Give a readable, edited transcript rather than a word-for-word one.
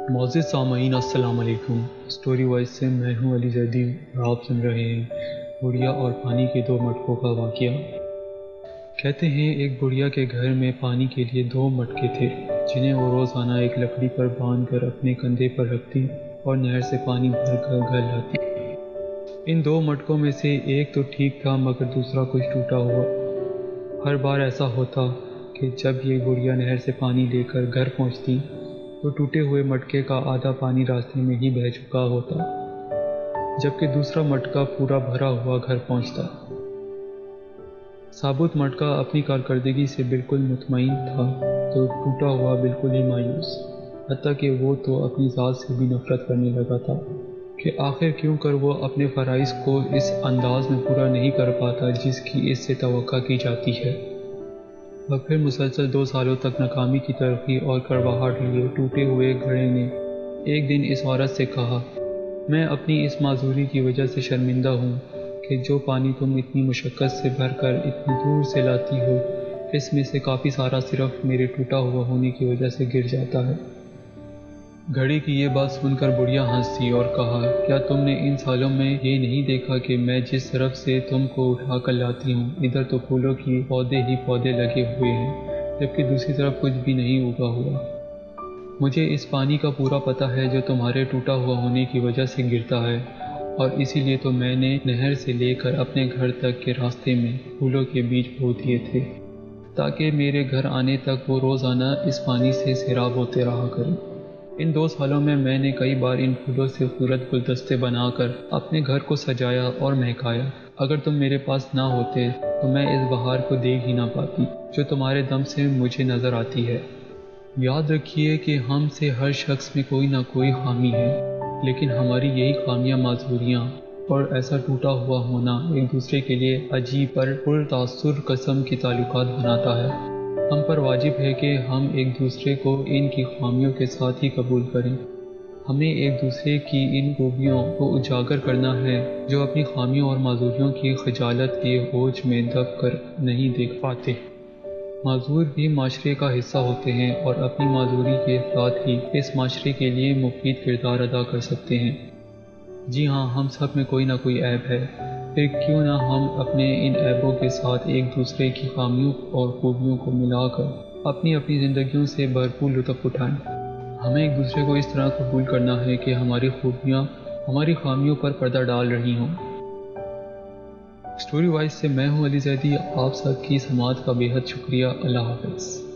معزز سامعین السلام علیکم۔ اسٹوری وائز سے میں ہوں علی زیدی اور آپ سن رہے ہیں بڑھیا اور پانی کے دو مٹکوں کا واقعہ۔ کہتے ہیں ایک بڑھیا کے گھر میں پانی کے لیے دو مٹکے تھے جنہیں وہ روزانہ ایک لکڑی پر باندھ کر اپنے کندھے پر رکھتی اور نہر سے پانی بھر کر گھر لاتی۔ ان دو مٹکوں میں سے ایک تو ٹھیک تھا مگر دوسرا کچھ ٹوٹا ہوا۔ ہر بار ایسا ہوتا کہ جب یہ بڑھیا نہر سے پانی لے کر گھر پہنچتی تو ٹوٹے ہوئے مٹکے کا آدھا پانی راستے میں ہی بہہ چکا ہوتا، جبکہ دوسرا مٹکا پورا بھرا ہوا گھر پہنچتا۔ ثابت مٹکا اپنی کارکردگی سے بالکل مطمئن تھا تو ٹوٹا ہوا بالکل ہی مایوس، حتیٰ کہ وہ تو اپنی ذات سے بھی نفرت کرنے لگا تھا کہ آخر کیوں کر وہ اپنے فرائض کو اس انداز میں پورا نہیں کر پاتا جس کی اس سے توقع کی جاتی ہے۔ اور پھر مسلسل 2 سالوں تک ناکامی کی تلخی اور کڑواہٹ لیے ٹوٹے ہوئے گھڑے نے ایک دن اس عورت سے کہا، میں اپنی اس معذوری کی وجہ سے شرمندہ ہوں کہ جو پانی تم اتنی مشقت سے بھر کر اتنی دور سے لاتی ہو اس میں سے کافی سارا صرف میرے ٹوٹا ہوا ہونے کی وجہ سے گر جاتا ہے۔ گھڑی کی یہ بات سن کر بڑھیا ہنسی اور کہا، کیا تم نے ان سالوں میں یہ نہیں دیکھا کہ میں جس طرف سے تم کو اٹھا کر لاتی ہوں ادھر تو پھولوں کی پودے ہی پودے لگے ہوئے ہیں جبکہ دوسری طرف کچھ بھی نہیں اگا ہوا۔ مجھے اس پانی کا پورا پتہ ہے جو تمہارے ٹوٹا ہوا ہونے کی وجہ سے گرتا ہے، اور اسی لیے تو میں نے نہر سے لے کر اپنے گھر تک کے راستے میں پھولوں کے بیج بو دیے تھے تاکہ میرے گھر آنے تک وہ روزانہ اس پانی سے سیراب ہوتے رہا کریں۔ ان 2 سالوں میں نے کئی بار ان پھولوں سے خوبصورت گلدستے بنا کر اپنے گھر کو سجایا اور مہکایا۔ اگر تم میرے پاس نہ ہوتے تو میں اس بہار کو دیکھ ہی نہ پاتی جو تمہارے دم سے مجھے نظر آتی ہے۔ یاد رکھیے کہ ہم سے ہر شخص میں کوئی نہ کوئی خامی ہے، لیکن ہماری یہی خامیاں، معذوریاں اور ایسا ٹوٹا ہوا ہونا ایک دوسرے کے لیے عجیب پر پرتاثر قسم کے تعلقات بناتا ہے۔ ہم پر واجب ہے کہ ہم ایک دوسرے کو ان کی خامیوں کے ساتھ ہی قبول کریں۔ ہمیں ایک دوسرے کی ان خوبیوں کو اجاگر کرنا ہے جو اپنی خامیوں اور معذوریوں کی خجالت کے ہوج میں دب کر نہیں دیکھ پاتے۔ معذور بھی معاشرے کا حصہ ہوتے ہیں اور اپنی معذوری کے ساتھ ہی اس معاشرے کے لیے مفید کردار ادا کر سکتے ہیں۔ جی ہاں، ہم سب میں کوئی نہ کوئی عیب ہے، پھر کیوں نہ ہم اپنے ان عیبوں کے ساتھ ایک دوسرے کی خامیوں اور خوبیوں کو ملا کر اپنی زندگیوں سے بھرپور لطف اٹھائیں۔ ہمیں ایک دوسرے کو اس طرح قبول کرنا ہے کہ ہماری خوبیاں ہماری خامیوں پر پردہ ڈال رہی ہوں۔ اسٹوری وائز سے میں ہوں علی زیدی، آپ سب کی سماعت کا بے حد شکریہ۔ اللہ حافظ۔